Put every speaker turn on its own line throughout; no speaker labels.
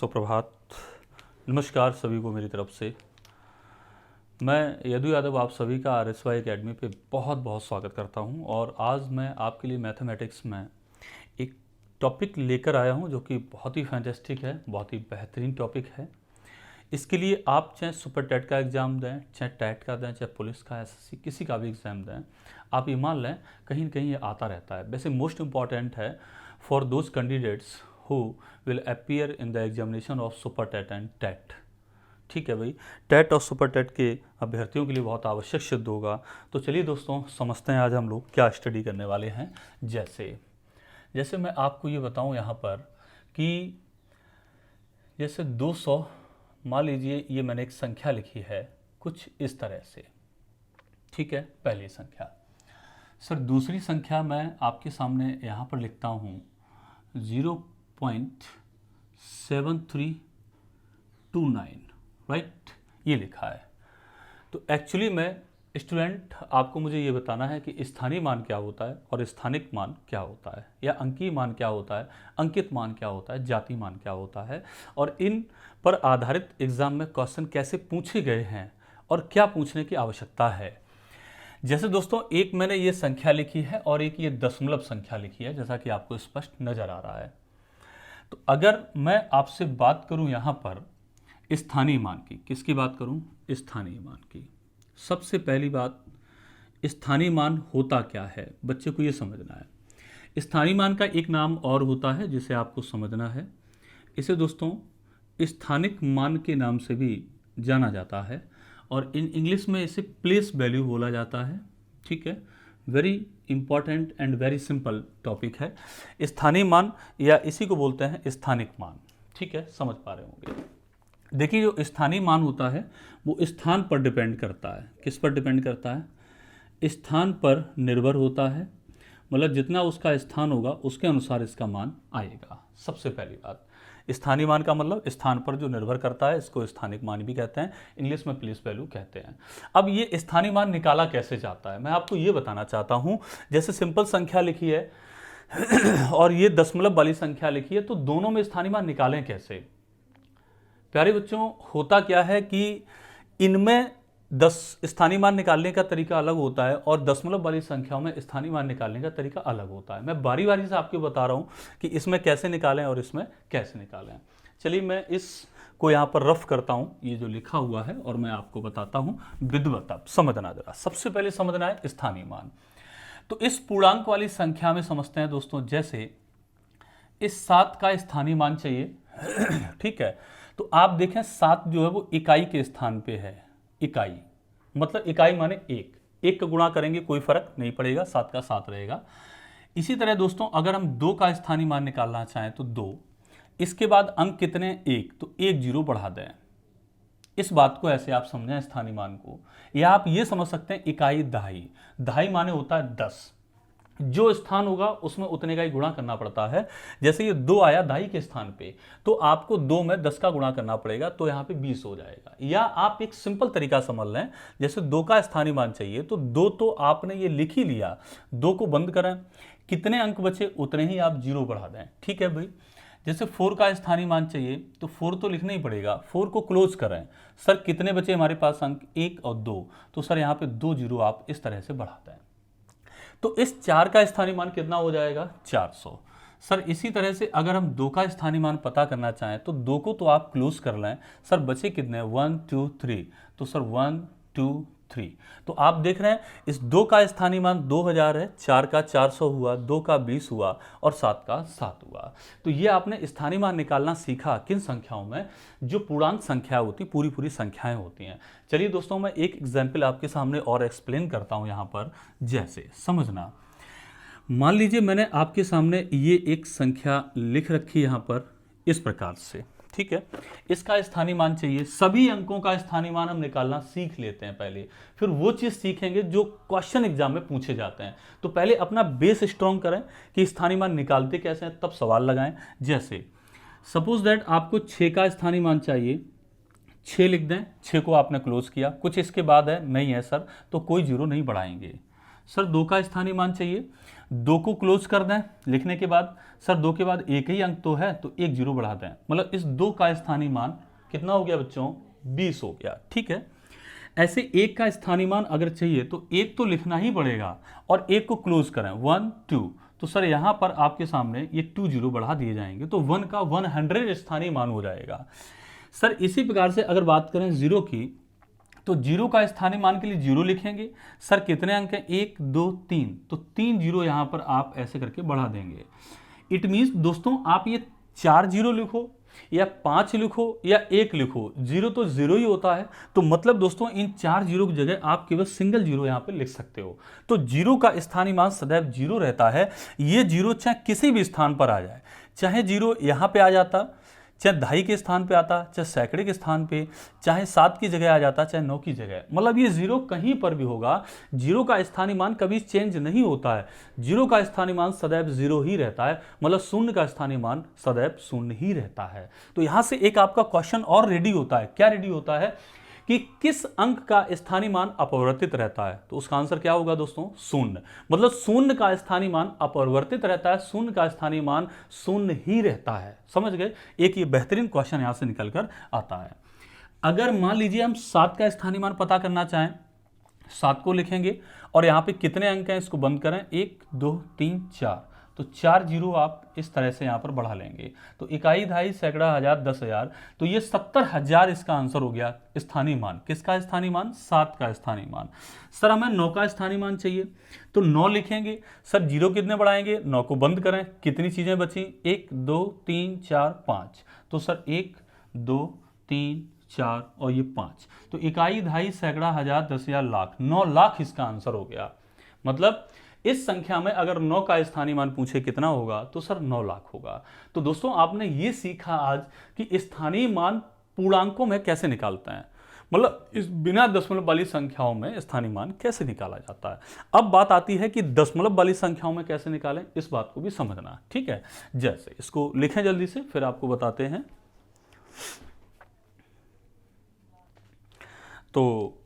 सुप्रभात, नमस्कार सभी को मेरी तरफ से। मैं यदु यादव आप सभी का RSY एकेडमी पे बहुत बहुत स्वागत करता हूं और आज मैं आपके लिए मैथमेटिक्स में एक टॉपिक लेकर आया हूं जो कि बहुत ही फैंटास्टिक है, बहुत ही बेहतरीन टॉपिक है। इसके लिए आप चाहे सुपर टेट का एग्ज़ाम दें, चाहे टैट का दें, चाहे पुलिस का, SSC किसी का भी एग्ज़ाम दें, आप ये मान लें कहीं न कहीं ये आता रहता है। वैसे मोस्ट इम्पॉर्टेंट है for those candidates who will appear in the examination of super TET and TET. ठीक है भाई, टेट और सुपर टेट के अभ्यर्थियों के लिए बहुत आवश्यक सिद्ध होगा। तो चलिए दोस्तों, समझते हैं आज हम लोग क्या स्टडी करने वाले हैं। जैसे मैं आपको ये बताऊं यहाँ पर कि जैसे 200, मान लीजिए ये मैंने एक संख्या लिखी है कुछ इस तरह से। ठीक है, पहली संख्या। सर दूसरी संख्या मैं आपके सामने यहाँ पर लिखता हूँ 0.7329, राइट, ये लिखा है। तो एक्चुअली में स्टूडेंट आपको मुझे ये बताना है कि स्थानीय मान क्या होता है और स्थानिक मान क्या होता है, या अंकीय मान क्या होता है, अंकित मान क्या होता है, जाति मान क्या होता है, और इन पर आधारित एग्जाम में क्वेश्चन कैसे पूछे गए हैं और क्या पूछने की आवश्यकता है। जैसे दोस्तों, एक मैंने ये संख्या लिखी है और एक ये दशमलव संख्या लिखी है, जैसा कि आपको स्पष्ट नजर आ रहा है। तो अगर मैं आपसे बात करूं यहां पर स्थानीय मान की, किसकी बात करूं? स्थानीय मान की। सबसे पहली बात, स्थानीय मान होता क्या है, बच्चे को ये समझना है। स्थानीय मान का एक नाम और होता है जिसे आपको समझना है। इसे दोस्तों स्थानिक मान के नाम से भी जाना जाता है और इन इंग्लिश में इसे प्लेस वैल्यू बोला जाता है। ठीक है, very important and very simple topic है स्थानीय मान, या इसी को बोलते हैं स्थानिक मान। ठीक है, समझ पा रहे होंगे। देखिए, जो स्थानीय मान होता है वो स्थान पर डिपेंड करता है। किस पर डिपेंड करता है? स्थान पर निर्भर होता है, मतलब जितना उसका स्थान होगा उसके अनुसार इसका मान आएगा। सबसे पहली बात, स्थानीय मान का मतलब स्थान पर जो निर्भर करता है, इसको स्थानिक मान भी कहते हैं, इंग्लिश में प्लेस वैल्यू कहते हैं। अब ये स्थानीय मान निकाला कैसे जाता है, मैं आपको ये बताना चाहता हूं। जैसे सिंपल संख्या लिखी है और ये दशमलव वाली संख्या लिखी है, तो दोनों में स्थानीय मान निकालें कैसे? प्यारे बच्चों, होता क्या है कि इनमें 10 स्थानीय मान निकालने का तरीका अलग होता है और दशमलव वाली संख्याओं में स्थानीय मान निकालने का तरीका अलग होता है। मैं बारी बारी से आपको बता रहा हूं कि इसमें कैसे निकालें और इसमें कैसे निकालें। चलिए मैं इसको यहाँ पर रफ करता हूं, ये जो लिखा हुआ है, और मैं आपको बताता हूं विधिवत। आप समझना जरा। सबसे पहले समझना है स्थानीय मान। तो इस पूर्णांक वाली संख्या में समझते हैं दोस्तों। जैसे इस 7 का स्थानीय मान चाहिए। ठीक है, तो आप देखें 7 जो है वो इकाई के स्थान पे है। इकाई मतलब इकाई माने एक का गुणा करेंगे कोई फर्क नहीं पड़ेगा, 7 का 7 रहेगा। इसी तरह दोस्तों, अगर हम 2 का स्थानीय मान निकालना चाहें तो 2, इसके बाद अंक कितने? 1, तो 1 जीरो बढ़ा दें। इस बात को ऐसे आप समझें स्थानीय मान को, या आप ये समझ सकते हैं इकाई दहाई। दहाई माने होता है 10, जो स्थान होगा उसमें उतने का ही गुणा करना पड़ता है। जैसे ये 2 आया दहाई के स्थान पे, तो आपको 2 में 10 का गुणा करना पड़ेगा, तो यहाँ पे 20 हो जाएगा। या आप एक सिंपल तरीका समझ लें, जैसे 2 का स्थानीय मान चाहिए तो 2 तो आपने ये लिख ही लिया, 2 को बंद करें, कितने अंक बचे उतने ही आप जीरो बढ़ा दें। ठीक है भाई। जैसे 4 का स्थानीय मान चाहिए तो 4 तो लिखना ही पड़ेगा, 4 को क्लोज करें। सर कितने बचे हमारे पास अंक? 1 और 2, तो सर यहाँ पे 2 जीरो आप इस तरह से बढ़ा दें। तो इस 4 का स्थानीय मान कितना हो जाएगा? 400। सर इसी तरह से अगर हम 2 का स्थानीय मान पता करना चाहें तो 2 को तो आप क्लोज कर लें। सर बचे कितने? 1 2 3, तो सर 1 2 3। तो आप देख रहे हैं इस 2 का स्थानीय मान 2000 है, 4 का 400 हुआ, 2 का 20 हुआ और 7 का 7 हुआ। तो ये आपने स्थानीय मान निकालना सीखा किन संख्याओं में? जो पूर्णांक संख्या होती, पूरी संख्याएं होती हैं। चलिए दोस्तों, मैं एक एग्जाम्पल आपके सामने और एक्सप्लेन करता हूं यहाँ पर। जैसे समझना, मान लीजिए मैंने आपके सामने ये एक संख्या लिख रखी यहाँ पर इस प्रकार से। ठीक है, इसका स्थानीय मान चाहिए। सभी अंकों का स्थानीय मान हम निकालना सीख लेते हैं पहले, फिर वो चीज़ सीखेंगे जो क्वेश्चन एग्जाम में पूछे जाते हैं। तो पहले अपना बेस स्ट्रॉन्ग करें कि स्थानीय मान निकालते कैसे हैं, तब सवाल लगाएं। जैसे सपोज दैट आपको 6 का स्थानीय मान चाहिए, 6 लिख दें, 6 को आपने क्लोज किया। कुछ इसके बाद है? नहीं है सर, तो कोई जीरो नहीं बढ़ाएंगे। सर 2 का स्थानीय मान चाहिए, 2 को क्लोज कर दें लिखने के बाद, सर 2 के बाद एक ही अंक तो है तो एक जीरो बढ़ा दें, मतलब इस 2 का स्थानीय मान कितना हो गया बच्चों, 20 हो गया। ठीक है, ऐसे एक का स्थानीय मान अगर चाहिए तो एक तो लिखना ही पड़ेगा और एक को क्लोज करें 1 2, तो सर यहां पर आपके सामने ये 2 जीरो बढ़ा दिए जाएंगे तो 1 का 100 स्थानीय मान हो जाएगा। सर इसी प्रकार से अगर बात करें जीरो की, तो जीरो का स्थानीय मान के लिए जीरो लिखेंगे। सर कितने अंक हैं, 1 2 3, तो 3 जीरो यहां पर आप ऐसे करके बढ़ा देंगे। इट मीन्स दोस्तों आप ये 4 जीरो लिखो या 5 लिखो या 1 लिखो, जीरो तो जीरो ही होता है। तो मतलब दोस्तों इन 4 जीरो की जगह आप केवल सिंगल जीरो यहां पे लिख सकते हो। तो जीरो का स्थानीय मान सदैव जीरो रहता है। ये जीरो चाहे किसी भी स्थान पर आ जाए, चाहे जीरो यहां पे आ जाता, चाहे दहाई के स्थान पे आता, चाहे सैकड़े के स्थान पे, चाहे 7 की जगह आ जाता, चाहे 9 की जगह, मतलब ये जीरो कहीं पर भी होगा, जीरो का स्थानीय मान कभी चेंज नहीं होता है। जीरो का स्थानीय मान सदैव जीरो ही रहता है, मतलब शून्य का स्थानीय मान सदैव शून्य ही रहता है। तो यहां से एक आपका क्वेश्चन और रेडी होता है। क्या रेडी होता है कि किस अंक का स्थानीय मान अपरिवर्तित रहता है, तो उसका आंसर क्या होगा दोस्तों, शून्य। मतलब शून्य का स्थानीय मान अपरिवर्तित रहता है, शून्य का स्थानीय मान शून्य ही रहता है। समझ गए, एक ये बेहतरीन क्वेश्चन यहां से निकल कर आता है। अगर मान लीजिए हम 7 का स्थानीय मान पता करना चाहें, 7 को लिखेंगे और यहां पे कितने अंक हैं इसको बंद करें, 1 2 3 4, तो 4 जीरो आप इस तरह से यहां पर बढ़ा लेंगे, तो इकाई दहाई सैकड़ा हजार 10,000, तो ये 70,000 इसका आंसर हो गया स्थानीय मान। किसका स्थानीय मान, 7 का स्थानीय मान। सर हमें 9 का स्थानीय मान चाहिए, तो 9 लिखेंगे। सर जीरो कितने बढ़ाएंगे, 9 को बंद करें, कितनी चीजें बची, 1 2 3 4 5, तो सर 1 2 3 4 और ये 5, तो इकाई दहाई सैकड़ा हजार 10,000 लाख, 9 लाख इसका आंसर हो गया। मतलब इस संख्या में अगर 9 का स्थानीय मान पूछे कितना होगा, तो सर 9 लाख होगा। तो दोस्तों आपने ये सीखा आज कि स्थानीय मान पूर्णांकों में कैसे निकालते हैं, मतलब इस बिना दशमलव वाली संख्याओं में स्थानीय मान कैसे निकाला जाता है। अब बात आती है कि दशमलव वाली संख्याओं में कैसे निकालें, इस बात को भी समझना। ठीक है, जैसे इसको लिखें जल्दी से, फिर आपको बताते हैं। तो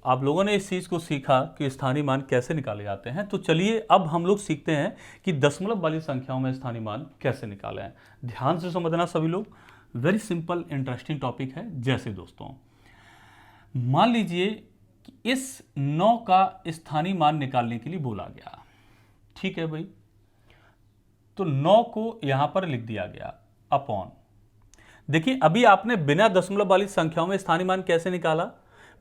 आप लोगों ने इस चीज़ को सीखा कि स्थानीय मान कैसे निकाले जाते हैं। तो चलिए अब हम लोग सीखते हैं कि दशमलव वाली संख्याओं में स्थानीय मान कैसे निकाले हैं। ध्यान से समझना सभी लोग, वेरी सिंपल इंटरेस्टिंग टॉपिक है। जैसे दोस्तों मान लीजिए कि इस 9 का स्थानीय मान निकालने के लिए बोला गया, ठीक है भाई, तो 9 को यहां पर लिख दिया गया अपॉन। देखिए अभी आपने बिना दशमलव वाली संख्याओं में स्थानीय मान कैसे निकाला,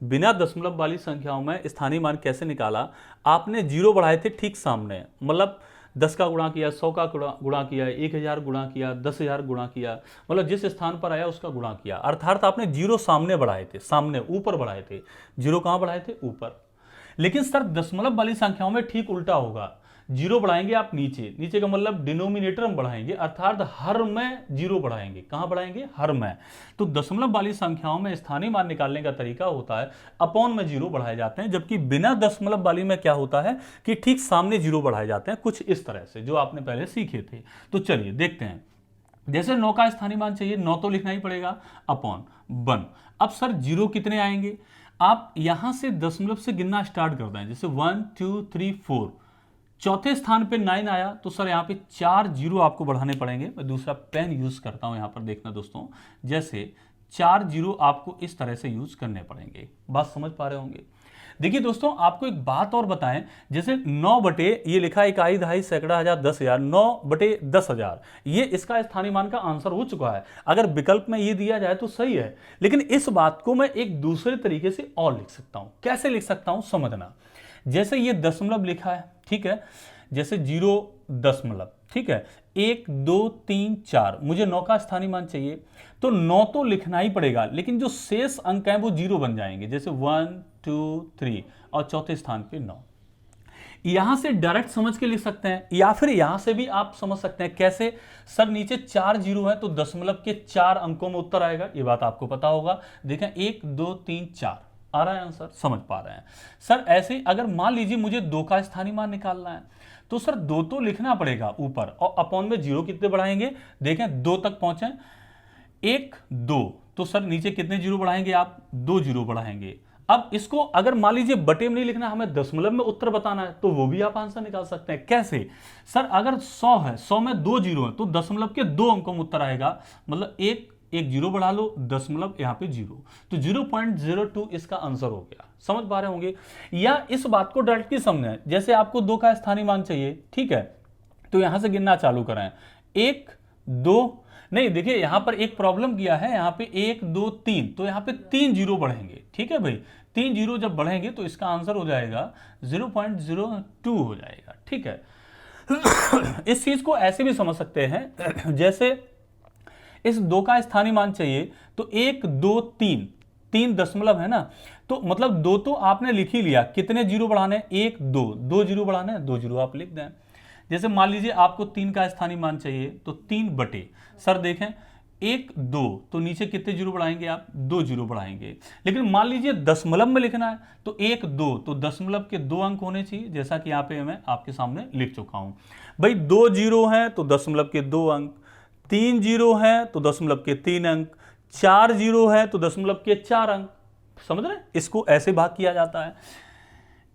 बिना दशमलव वाली संख्याओं में स्थानीय मान कैसे निकाला, आपने जीरो बढ़ाए थे ठीक सामने, मतलब 10 का गुणा किया, 100 का गुणा किया, 1000 गुणा किया, 10,000 गुणा किया, मतलब जिस स्थान पर आया उसका गुणा किया, अर्थात आपने जीरो सामने बढ़ाए थे, सामने ऊपर बढ़ाए थे। जीरो कहां बढ़ाए थे, ऊपर। लेकिन सर दशमलव वाली संख्याओं में ठीक उल्टा होगा, जीरो बढ़ाएंगे आप नीचे, नीचे का मतलब डिनोमिनेटर में बढ़ाएंगे, अर्थात हर में जीरो बढ़ाएंगे। कहां बढ़ाएंगे, हर में। तो दशमलव वाली संख्याओं में स्थानीय मान निकालने का तरीका होता है अपॉन में जीरो बढ़ाए जाते हैं, जबकि बिना दशमलव वाली में क्या होता है कि ठीक सामने जीरो बढ़ाए जाते हैं, कुछ इस तरह से जो आपने पहले सीखे थे। तो चलिए देखते हैं। जैसे 9 का स्थानीय मान चाहिए, 9 तो लिखना ही पड़ेगा अपॉन 1। अब सर जीरो कितने आएंगे, आप यहां से दशमलव से गिनना स्टार्ट कर दें, जैसे 1 2 3 4, चौथे स्थान पे 9 आया, तो सर यहाँ पे 4 जीरो आपको बढ़ाने पड़ेंगे। मैं दूसरा पेन यूज करता हूं, यहां पर देखना दोस्तों, जैसे 4 जीरो आपको इस तरह से यूज करने पड़ेंगे। बात समझ पा रहे होंगे। देखिए दोस्तों आपको एक बात और बताएं, जैसे 9 बटे ये लिखा इकाई दहाई सैकड़ा हजार 10,000, 9 बटे 10,000, ये इसका स्थानीय मान का आंसर हो चुका है। अगर विकल्प में ये दिया जाए तो सही है, लेकिन इस बात को मैं एक दूसरे तरीके से और लिख सकता हूं। कैसे लिख सकता हूं समझना। जैसे ये दशमलव लिखा है, ठीक है, जैसे 0 दशमलव, ठीक है, 1 2 3 4, मुझे 9 का स्थानीय मान चाहिए, तो 9 तो लिखना ही पड़ेगा, लेकिन जो शेष अंक हैं वो जीरो बन जाएंगे, जैसे 1 2 3 और चौथे स्थान पे 9। यहां से डायरेक्ट समझ के लिख सकते हैं, या फिर यहां से भी आप समझ सकते हैं। कैसे, सर नीचे 4 जीरो है तो दशमलव के 4 अंकों में उत्तर आएगा, ये बात आपको पता होगा। देखें 1 2 3 4 आ रहा है आंसर, समझ पा रहे हैं। सर ऐसे अगर मान लीजिए मुझे 2 का स्थानीय मान निकालना है, तो सर 2 तो लिखना पड़ेगा ऊपर, और अपॉन में जीरो कितने बढ़ाएंगे, देखें 2 तक पहुंचे, 1 2, तो सर नीचे कितने जीरो बढ़ाएंगे आप, 2 जीरो बढ़ाएंगे। अब इसको अगर मान लीजिए बटे में नहीं लिखना, हमें दशमलव में उत्तर बताना है, तो वो भी आप आंसर निकाल सकते हैं। कैसे सर? अगर 100 है, 100 में 2 जीरो है, तो दशमलव के 2 अंकों में उत्तर आएगा, मतलब एक जीरो बढ़ा लो, दशमलव यहाँ पे जीरो, तो 0.02 इसका आंसर हो गया। समझ पा रहे होंगे? या इस बात को डायरेक्टली समझें, जैसे आपको 2 का स्थानीय मान चाहिए, ठीक है, तो यहां से गिनना चालू करें, 1 2 नहीं, देखिए यहां पर एक प्रॉब्लम किया है, यहां पे 1 2 3, तो यहां पे 3 जीरो बढ़ेंगे, ठीक है भाई, 3 जीरो जब बढ़ेंगे तो इसका आंसर हो जाएगा 0.02 हो जाएगा, ठीक है। इस चीज को ऐसे भी समझ सकते हैं, जैसे इस 2 का स्थानीय मान चाहिए, तो 1 2 3, 3 दशमलव है ना, तो मतलब 2 तो आपने लिख ही लिया, कितने जीरो बढ़ाने? 1 2, 2 जीरो बढ़ाने, 2 जीरो आप लिख दें। जैसे मान लीजिए आपको 3 का स्थानीय मान चाहिए, तो 3 बटे, सर देखें 1 2, तो नीचे कितने जीरो बढ़ाएंगे आप? 2 जीरो बढ़ाएंगे। लेकिन मान लीजिए दशमलव में लिखना है, तो 1 2, तो दशमलव के 2 अंक होने चाहिए, जैसा कि यहाँ पे मैं आपके सामने लिख चुका हूं भाई। 2 जीरो है तो दशमलव के 2 अंक, 3 जीरो है तो दशमलव के 3 अंक, 4 जीरो है तो दशमलव के 4 अंक। समझ रहे? इसको ऐसे भाग किया जाता है।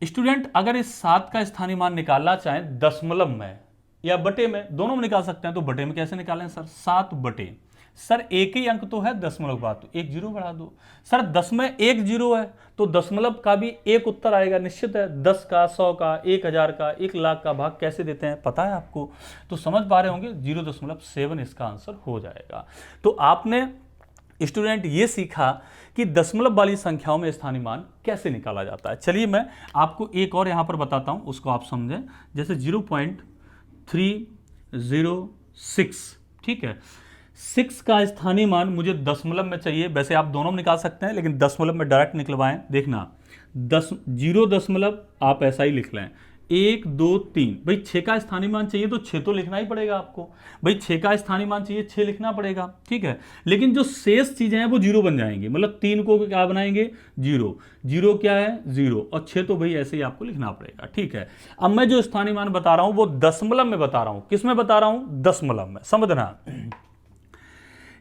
स्टूडेंट अगर इस 7 का स्थानीय मान निकालना चाहें दशमलव में या बटे में, दोनों में निकाल सकते हैं, तो बटे में कैसे निकालें सर? 7 बटे, सर एक ही अंक तो है दशमलव का, तो 1 जीरो बढ़ा दो। सर 10 में 1 जीरो है, तो दशमलव का भी एक उत्तर आएगा, निश्चित है। 10 का, 100 का, 1000 का, 1 लाख का भाग कैसे देते हैं पता है आपको? तो समझ पा रहे होंगे, 0.7 इसका आंसर हो जाएगा। तो आपने स्टूडेंट ये सीखा कि दशमलव वाली संख्याओं में स्थानीय मान कैसे निकाला जाता है। चलिए मैं आपको एक और यहां पर बताता हूं, उसको आप समझें। जैसे 0.306, ठीक है, 6 का स्थानीय मान मुझे दशमलव में चाहिए। वैसे आप दोनों में निकाल सकते हैं, लेकिन दशमलव में डायरेक्ट निकलवाएं। देखना 0 दशमलव आप ऐसा ही लिख लें, 1 2 3, भाई 6 का स्थानीय मान चाहिए तो 6 तो लिखना ही पड़ेगा आपको। भाई 6 का स्थानीय मान चाहिए, 6 लिखना पड़ेगा, ठीक है। लेकिन जो शेष चीजें हैं वो जीरो बन जाएंगे, मतलब 3 को क्या बनाएंगे? जीरो। जीरो क्या है? जीरो, और 6 तो भाई ऐसे ही आपको लिखना पड़ेगा, ठीक है। अब मैं जो स्थानीय मान बता रहा हूं वो दशमलव में बता रहा हूं। किस में बता रहा हूं? दशमलव में। समझना,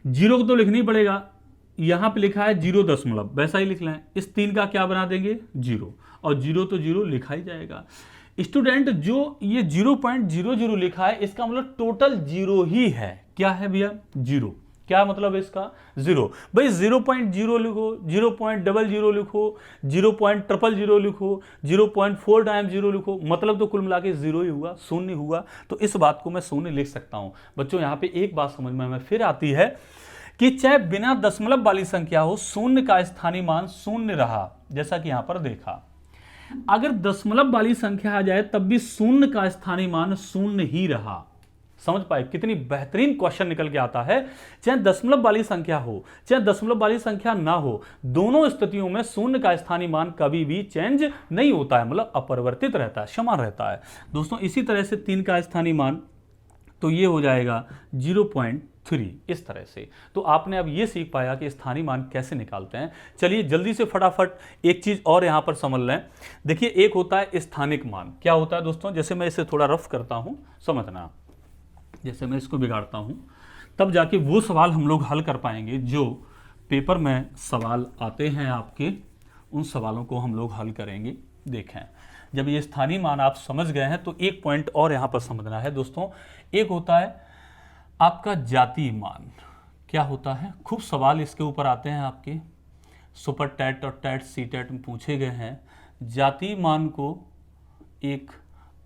जीरो को तो लिखना ही पड़ेगा, यहां पे लिखा है 0 दशमलव, वैसा ही लिख लें। इस 3 का क्या बना देंगे? जीरो, और जीरो तो जीरो लिखा ही जाएगा। स्टूडेंट जो ये 0.00 लिखा है, इसका मतलब टोटल जीरो ही है। क्या है भैया? जीरो। क्या मतलब है इसका? जीरो। भाई 0.0 लिखो, 0.00 लिखो, 0.000 लिखो, 0.4 टाइम जीरो लिखो, मतलब तो कुल मिला के जीरो ही हुआ, शून्य हुआ। तो इस बात को मैं शून्य लिख सकता हूं। बच्चों यहां पे एक बात समझ में फिर आती है कि चाहे बिना दशमलव वाली संख्या हो, शून्य का स्थानीय मान शून्य रहा, जैसा कि यहां पर देखा। अगर दशमलव वाली संख्या आ जाए तब भी शून्य का स्थानीय मान शून्य ही रहा। समझ पाए? कितनी बेहतरीन क्वेश्चन निकल के आता है। चाहे दशमलव वाली संख्या हो, चाहे दशमलव वाली संख्या ना हो, दोनों स्थितियों में शून्य का स्थानीय मान कभी भी चेंज नहीं होता है, मतलब अपरिवर्तित रहता है, समान रहता है। दोस्तों इसी तरह से 3 का स्थानीय मान, तो ये हो जाएगा 0.3, इस तरह से। तो आपने अब ये सीख पाया कि स्थानीय मान कैसे निकालते हैं। चलिए जल्दी से फटाफट एक चीज और यहां पर समझ लें। देखिए एक होता है स्थानिक मान। क्या होता है दोस्तों? जैसे मैं इसे थोड़ा रफ करता हूं, समझना। जैसे मैं इसको बिगाड़ता हूं, तब जाके वो सवाल हम लोग हल कर पाएंगे जो पेपर में सवाल आते हैं आपके, उन सवालों को हम लोग हल करेंगे। देखें, जब ये स्थानीय मान आप समझ गए हैं तो एक पॉइंट और यहां पर समझना है दोस्तों। एक होता है आपका जातीय मान। क्या होता है? खूब सवाल इसके ऊपर आते हैं आपके, सुपर टैट और टैट सी टैट में पूछे गए हैं। जातीय मान को एक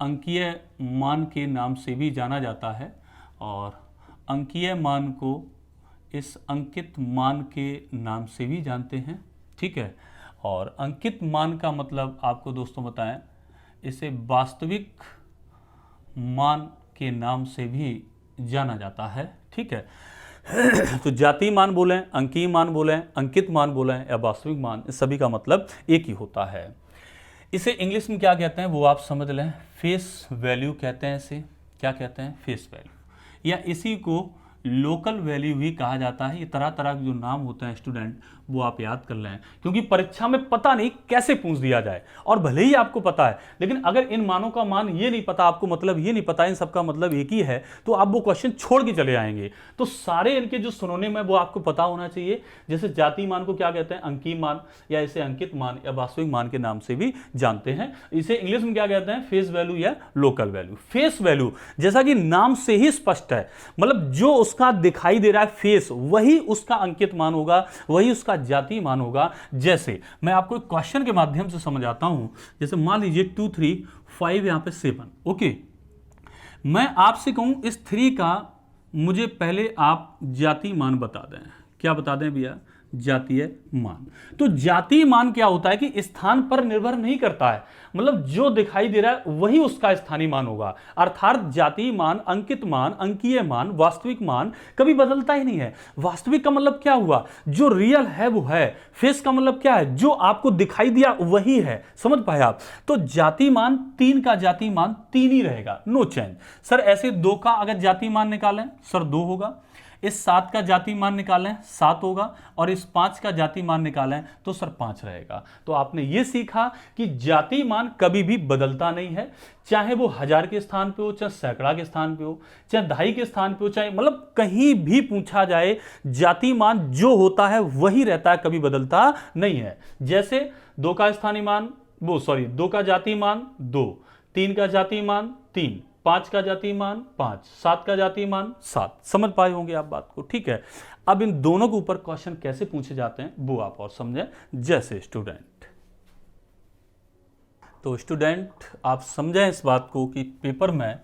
अंकीय मान के नाम से भी जाना जाता है, और अंकीय मान को इस अंकित मान के नाम से भी जानते हैं, ठीक है। और अंकित मान का मतलब आपको दोस्तों बताएं, इसे वास्तविक मान के नाम से भी जाना जाता है, ठीक है। तो जातीय मान बोलें, अंकीय मान बोलें, अंकित मान बोलें या वास्तविक मान, इस सभी का मतलब एक ही होता है। इसे इंग्लिश में क्या कहते हैं वो आप समझ लें, फेस वैल्यू कहते हैं इसे। क्या कहते हैं? Face value. या इसी को लोकल वैल्यू ही कहा जाता है। ये तरह तरह के जो नाम होते हैं स्टूडेंट, वो आप याद कर लें, क्योंकि परीक्षा में पता नहीं कैसे पूछ दिया जाए, और भले ही आपको पता है, लेकिन अगर इन मानों का मान ये नहीं पता आपको, मतलब ये नहीं पता इन सबका मतलब एक ही है, तो आप वो क्वेश्चन छोड़ के चले आएंगे। तो सारे इनके जो सिनोनिम है वो आपको पता होना चाहिए। जैसे जाति मान को क्या कहते हैं? अंकीय मान, या इसे अंकित मान या वास्तविक मान के नाम से भी जानते हैं। इसे इंग्लिश में क्या कहते हैं? फेस वैल्यू या लोकल वैल्यू। फेस वैल्यू जैसा कि नाम से ही स्पष्ट है, मतलब जो उसका दिखाई दे रहा है फेस, वही उसका अंकित मान होगा, वही उसका जाति मान होगा। जैसे मैं आपको एक क्वेश्चन के माध्यम से समझाता हूं। जैसे मान लीजिए 2 3 5 यहां पे 7, ओके। मैं आपसे कहूं इस 3 का मुझे पहले आप जाति मान बता दें। क्या बता दें भैया? जातीय मान। तो जातीय मान क्या होता है कि स्थान पर निर्भर नहीं करता है, मतलब जो दिखाई दे रहा है वही उसका स्थानीय मान होगा। अर्थात जातीय मान, अंकित मान, अंकीय मान, वास्तविक मान कभी बदलता ही नहीं है। वास्तविक का मतलब क्या हुआ? जो रियल है वो है। फेस का मतलब क्या है? जो आपको दिखाई दिया वही है। समझ पाए आप? तो जातीय मान 3 का जातीय मान 3 ही रहेगा, नो चेंज। सर ऐसे 2 का अगर जातीय मान निकालें सर 2 होगा, इस 7 का जाति मान निकालें 7 होगा, और इस 5 का जाति मान निकालें तो सर 5 रहेगा। तो आपने ये सीखा कि जाति मान कभी भी बदलता नहीं है, चाहे वो 1000 के स्थान पे हो, चाहे सैकड़ा के स्थान पे हो, चाहे दहाई के स्थान पे हो, चाहे मतलब कहीं भी पूछा जाए, जाति मान जो होता है वही रहता है, कभी बदलता नहीं है। जैसे 2 का स्थानीय मान 2 का जाति मान 2, 3 का जाति मान 3, 5 का जाति मान 5, 7 का जाति मान 7। समझ पाए होंगे आप बात को, ठीक है। अब इन दोनों के ऊपर क्वेश्चन कैसे पूछे जाते हैं वो आप और समझें। जैसे स्टूडेंट, तो स्टूडेंट आप समझें इस बात को कि पेपर में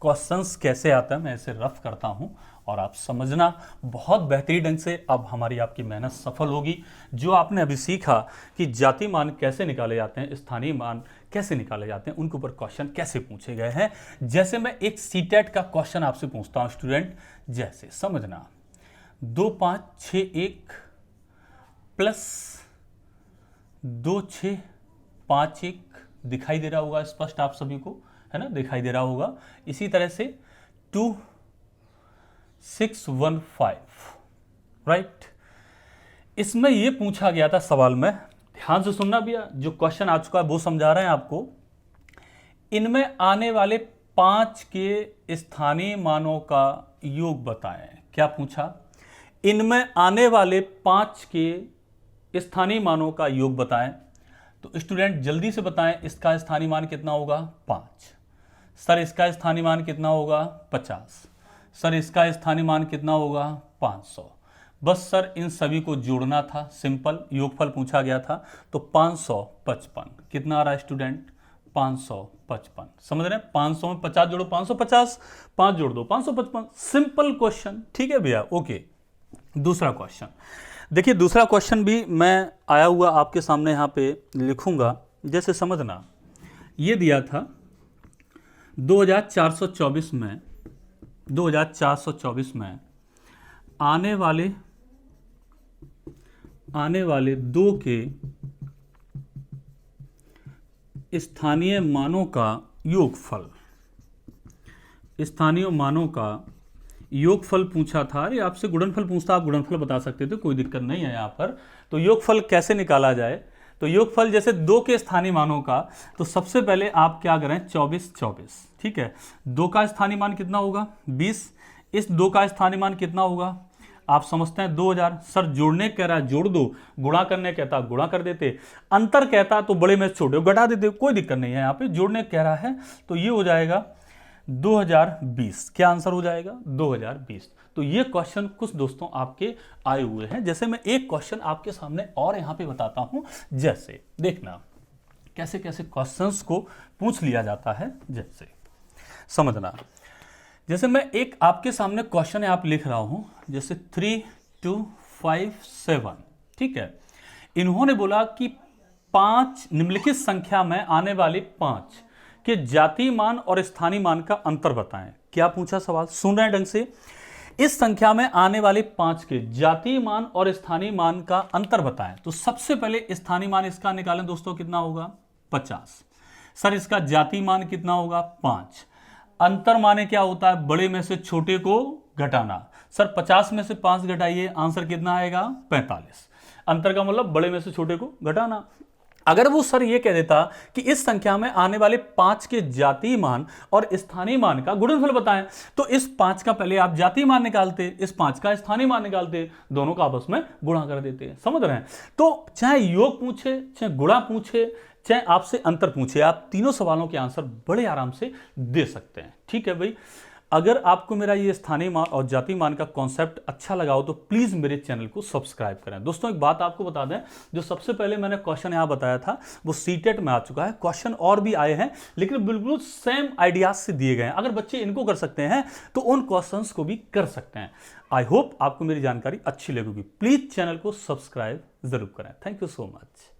क्वेश्चंस कैसे आता है। मैं इसे रफ करता हूं और आप समझना बहुत बेहतरीन ढंग से। अब हमारी आपकी मेहनत सफल होगी। जो आपने अभी सीखा कि जाति मान कैसे निकाले जाते हैं, स्थानीय मान कैसे निकाले जाते हैं, उनके ऊपर क्वेश्चन कैसे पूछे गए हैं। जैसे मैं एक सीटेट का क्वेश्चन आपसे पूछता हूं स्टूडेंट, जैसे समझना 2561 प्लस 2651 दिखाई दे रहा होगा स्पष्ट आप सभी को, है ना? दिखाई दे रहा होगा। इसी तरह से 2615, राइट। इसमें यह पूछा गया था सवाल में, ध्यान से सुनना भैया, जो क्वेश्चन आ चुका है वो समझा रहे हैं आपको। इनमें आने वाले 5 के स्थानीय मानों का योग बताएं। क्या पूछा? इनमें आने वाले 5 के स्थानीय मानों का योग बताएं। तो स्टूडेंट जल्दी से बताएं, इसका स्थानीय मान कितना होगा? 5। सर इसका स्थानीय मान कितना होगा? 50। सर इसका स्थानीय मान कितना होगा? 500। बस सर इन सभी को जोड़ना था, सिंपल योगफल पूछा गया था। तो 555 कितना आ रहा है स्टूडेंट? 555। समझ रहे हैं? 500 में 50 जोड़ो 550, 5 जोड़ दो 555। सिंपल क्वेश्चन, ठीक है भैया, ओके। दूसरा क्वेश्चन देखिए, दूसरा क्वेश्चन भी मैं आया हुआ आपके सामने यहाँ पे लिखूंगा। जैसे समझना, ये दिया था 2424 में आने वाले 2 के स्थानीय मानों का योगफल, स्थानीय मानों का योगफल पूछा था। अरे आपसे गुणनफल पूछता, आप गुणनफल बता सकते थे, कोई दिक्कत नहीं है यहाँ पर। तो योगफल कैसे निकाला जाए? तो योगफल जैसे 2 के स्थानीय मानों का, तो सबसे पहले आप क्या करें? 24, ठीक है। 2 का स्थानीय मान कितना होगा? 20। इस 2 का स्थानीय मान कितना होगा? आप समझते हैं 2000। सर जोड़ने कह रहा है जोड़ दो, गुणा करने कहता गुणा कर देते, अंतर कहता तो बड़े में छोटे घटा देते, कोई दिक्कत नहीं है। यहाँ पे जोड़ने कह रहा है तो ये हो जाएगा 2020। क्या आंसर हो जाएगा? 2020। तो ये क्वेश्चन कुछ दोस्तों आपके आए हुए हैं। जैसे मैं एक क्वेश्चन आपके सामने और यहाँ पे बताता हूं, जैसे देखना कैसे कैसे क्वेश्चंस को पूछ लिया जाता है। जैसे समझना, जैसे मैं एक आपके सामने क्वेश्चन है आप लिख रहा हूं, जैसे 3257, ठीक है। इन्होंने बोला कि 5 निम्नलिखित संख्या में आने वाले 5 के जातीय मान और स्थानीय मान का अंतर बताएं। क्या पूछा सवाल? सुन रहे हैं ढंग से? इस संख्या में आने वाले 5 के जातीय मान और स्थानीय मान का अंतर बताएं। तो सबसे पहले स्थानीय मान इसका निकालें दोस्तों, कितना होगा? 50। सर इसका जातीय मान कितना होगा? 5। अंतर माने क्या होता है? बड़े में से छोटे को घटाना। सर 50 में से 5 घटाइए, आंसर कितना आएगा? 45। अंतर का मतलब बड़े में से छोटे को घटाना। अगर वो सर ये कह देता कि इस संख्या में आने वाले 5 के जातीय मान और स्थानीय मान का गुणनफल बताएं, तो इस 5 का पहले आप जातीय मान निकालते, इस 5 का स्थानीय मान निकालते, दोनों का आपस में गुणा कर देते। समझ रहे हैं? तो चाहे योग पूछे, चाहे गुणा पूछे, चाहे आपसे अंतर पूछे, आप तीनों सवालों के आंसर बड़े आराम से दे सकते हैं। ठीक है भाई, अगर आपको मेरा ये स्थानीय मान और जातीय मान का कॉन्सेप्ट अच्छा लगा हो तो प्लीज़ मेरे चैनल को सब्सक्राइब करें। दोस्तों एक बात आपको बता दें, जो सबसे पहले मैंने क्वेश्चन यहाँ बताया था वो सीटेट में आ चुका है। क्वेश्चन और भी आए हैं लेकिन बिल्कुल सेम आइडियाज से दिए गए हैं। अगर बच्चे इनको कर सकते हैं तो उन क्वेश्चंस को भी कर सकते हैं। आई होप आपको मेरी जानकारी अच्छी लगेगी। प्लीज़ चैनल को सब्सक्राइब जरूर करें। Thank you so much.